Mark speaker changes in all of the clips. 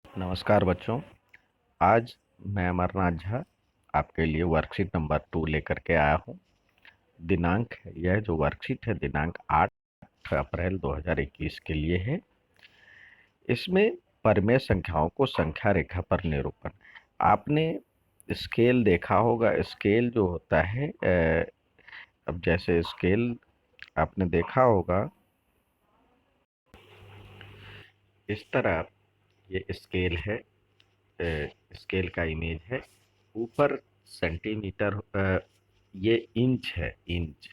Speaker 1: नमस्कार बच्चों। आज मैं अमरनाथ झा आपके लिए वर्कशीट नंबर 2 लेकर के आया हूँ। दिनांक यह जो वर्कशीट है दिनांक 8 अप्रैल 2021 के लिए है। इसमें परिमेय संख्याओं को संख्या रेखा पर निरूपण। आपने स्केल देखा होगा। स्केल जो होता है अब जैसे स्केल आपने देखा होगा इस तरह ये स्केल है। स्केल का इमेज है। ऊपर सेंटीमीटर ये इंच है, इंच,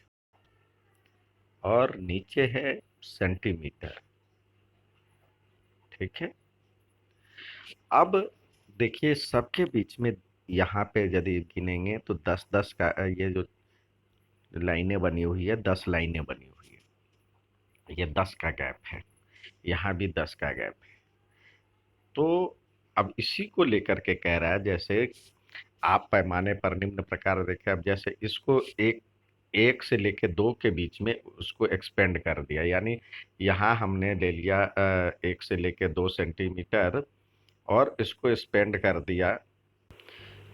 Speaker 1: और नीचे है सेंटीमीटर। ठीक है। अब देखिए सबके बीच में यहाँ पे यदि गिनेंगे तो 10-10 का ये जो लाइनें बनी हुई है, 10 लाइनें बनी हुई है। ये 10 का गैप है, यहाँ भी 10 का गैप है। तो अब इसी को लेकर के कह रहा है, जैसे आप पैमाने पर निम्न प्रकार देखें। अब जैसे इसको एक एक से लेके दो के बीच में उसको एक्सपेंड कर दिया, यानी यहाँ हमने ले लिया एक से लेके 2 सेंटीमीटर और इसको एक्सपेंड कर दिया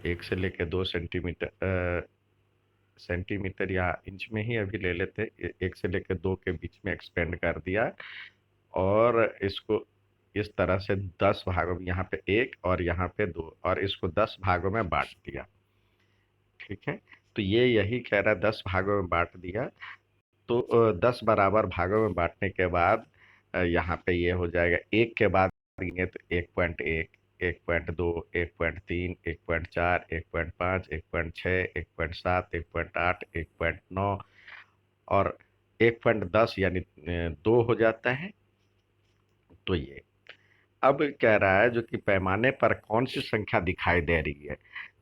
Speaker 1: एक से लेके 2 सेंटीमीटर। सेंटीमीटर या इंच में ही अभी ले लेते, एक से लेके दो के बीच में एक्सपेंड कर दिया और इसको इस तरह से 10 भागों में, यहाँ पे एक और यहाँ पे दो, और इसको 10 भागों में बांट दिया। ठीक है। तो ये यही कह रहा है, 10 भागों में बांट दिया। तो 10 बराबर भागों में बांटने के बाद यहाँ पे ये हो जाएगा। एक के बाद देंगे तो 1.1, 1.2, 1.3, 1.4, 1.5, 1.6, 1.7, 1.8, 1.9 और 1.10 यानी 2 हो जाता है। तो ये अब कह रहा है जो कि पैमाने पर कौन सी संख्या दिखाई दे रही है।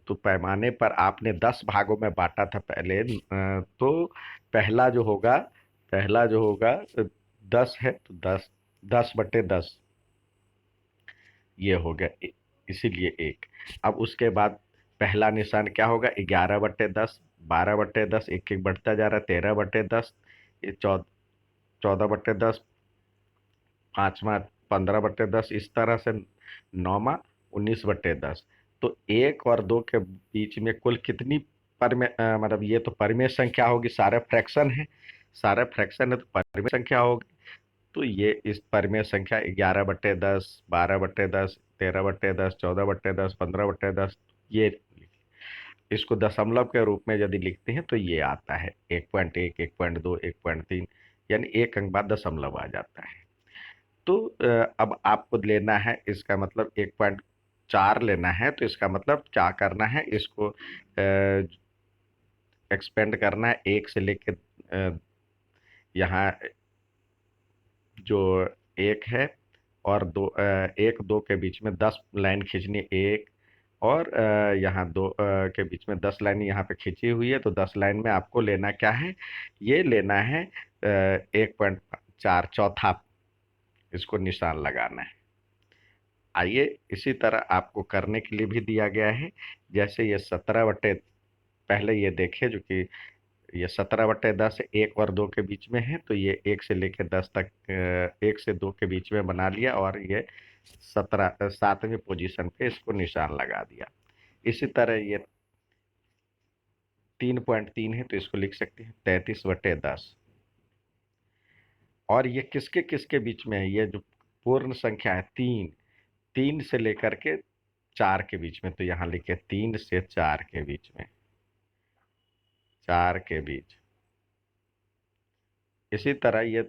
Speaker 1: तो पैमाने पर आपने 10 भागों में बांटा था पहले, तो पहला जो होगा पहला जो होगा 10 है, तो 10 10/10 ये हो गया। इसीलिए एक। अब उसके बाद पहला निशान क्या होगा? 11/10, 12/10, एक एक बढ़ता जा रहा है, 13/10, ये 14/10, पांचवा 15/10, इस तरह से नौमा 19/10। तो एक और दो के बीच में कुल कितनी मतलब ये तो परिमेय संख्या होगी, सारे फ्रैक्शन है, सारे फ्रैक्शन है तो परिमेय संख्या होगी। तो ये इस परिमेय संख्या 11/10, 12/10, 13/10, 14/10, 15/10, ये इसको दशमलव के रूप में यदि लिखते हैं तो ये आता है 1.1, 1.2, 1.3, यानी एक अंक बाद दशमलव आ जाता है। तो अब आपको लेना है, इसका मतलब 1.4 लेना है, तो इसका मतलब क्या करना है, इसको एक्सपेंड करना है एक से लेके यहाँ जो एक है और दो, एक दो के बीच में 10 लाइन खींचनी, एक और यहाँ दो के बीच में 10 लाइन यहाँ पे खींची हुई है। तो 10 लाइन में आपको लेना क्या है? ये लेना है 1.4, चौथा, इसको निशान लगाना है। आइए इसी तरह आपको करने के लिए भी दिया गया है। जैसे ये 17 पहले ये देखिए जो कि ये 17/10 एक और दो के बीच में है, तो ये एक से लेकर 10 तक, एक से दो के बीच में बना लिया और ये 7वें पोजीशन पे इसको निशान लगा दिया। इसी तरह ये 3.3 है तो इसको लिख सकते हैं 33/10। और ये किसके किसके बीच में है? ये जो पूर्ण संख्या है, तीन, तीन से लेकर के चार के बीच में, तो यहाँ लिखे 3 से 4 के बीच में, 4 के बीच। इसी तरह ये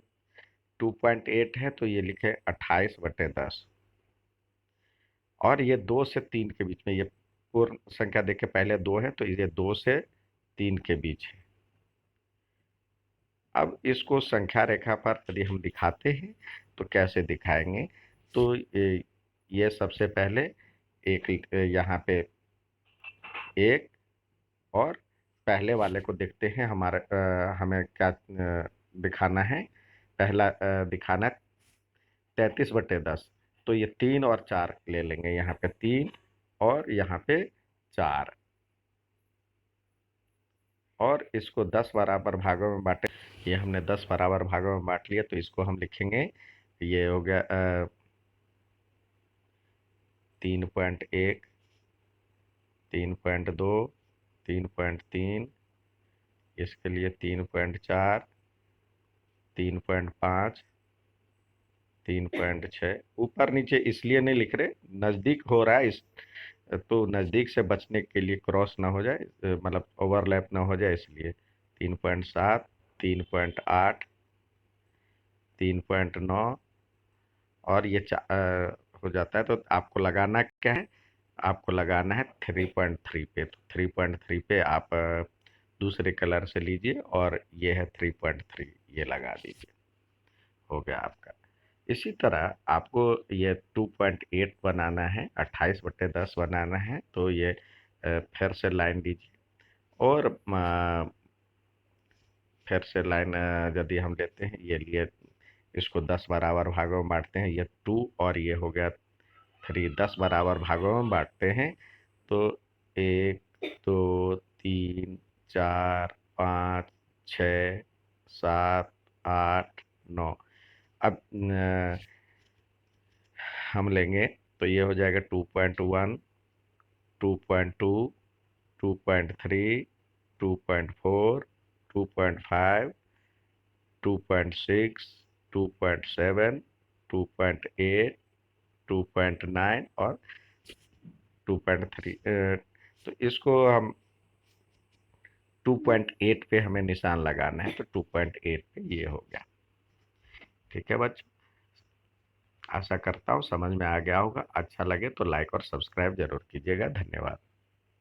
Speaker 1: 2.8 है तो ये लिखे 28/10। और ये 2 से 3 के बीच में, ये पूर्ण संख्या देखे पहले 2 है तो ये 2 से 3 के बीच है। अब इसको संख्या रेखा पर यदि हम दिखाते हैं तो कैसे दिखाएंगे? तो ये सबसे पहले एक यहाँ पे एक, और पहले वाले को देखते हैं। हमारे हमें क्या दिखाना है? पहला दिखाना है 33/10। तो ये 3 और 4 ले लेंगे, यहाँ पे 3 और यहाँ पे 4, और इसको 10 बराबर भागों में बांटे। ये हमने 10 बराबर भागों में बांट लिया, तो इसको हम लिखेंगे, ये हो गया 3.1, 3.2, 3.3, इसके लिए 3.4, 3.5, 3.6। ऊपर नीचे इसलिए नहीं लिख रहे, नज़दीक हो रहा है इस, तो नज़दीक से बचने के लिए क्रॉस ना हो जाए, मतलब ओवरलैप ना हो जाए, इसलिए 3.7, 3.8, 3.9, और ये हो जाता है। तो आपको लगाना क्या है, आपको लगाना है 3.3 पे। तो 3.3 पे आप दूसरे कलर से लीजिए और ये है 3.3, ये लगा दीजिए, हो गया आपका। इसी तरह आपको ये 2.8 बनाना है, 28/10 बनाना है, तो ये फिर से लाइन लीजिए और फिर से लाइन यदि हम लेते हैं, ये लिए, इसको 10 बराबर भागों में बांटते हैं, ये 2 और ये हो गया 3, 10 बराबर भागों में बांटते हैं। तो 1, 2, 3, 4, 5, 6, 7, 8, 9। अब हम लेंगे तो ये हो जाएगा 2.1, 2.2, 2.3, 2.4, 2.5, 2.6, 2.7, 2.8, 2.9 और 2.3। तो इसको हम 2.8 पे हमें निशान लगाना है, तो 2.8 पे ये हो गया। ठीक है बच्चों, आशा करता हूँ समझ में आ गया होगा। अच्छा लगे तो लाइक और सब्सक्राइब जरूर कीजिएगा। धन्यवाद।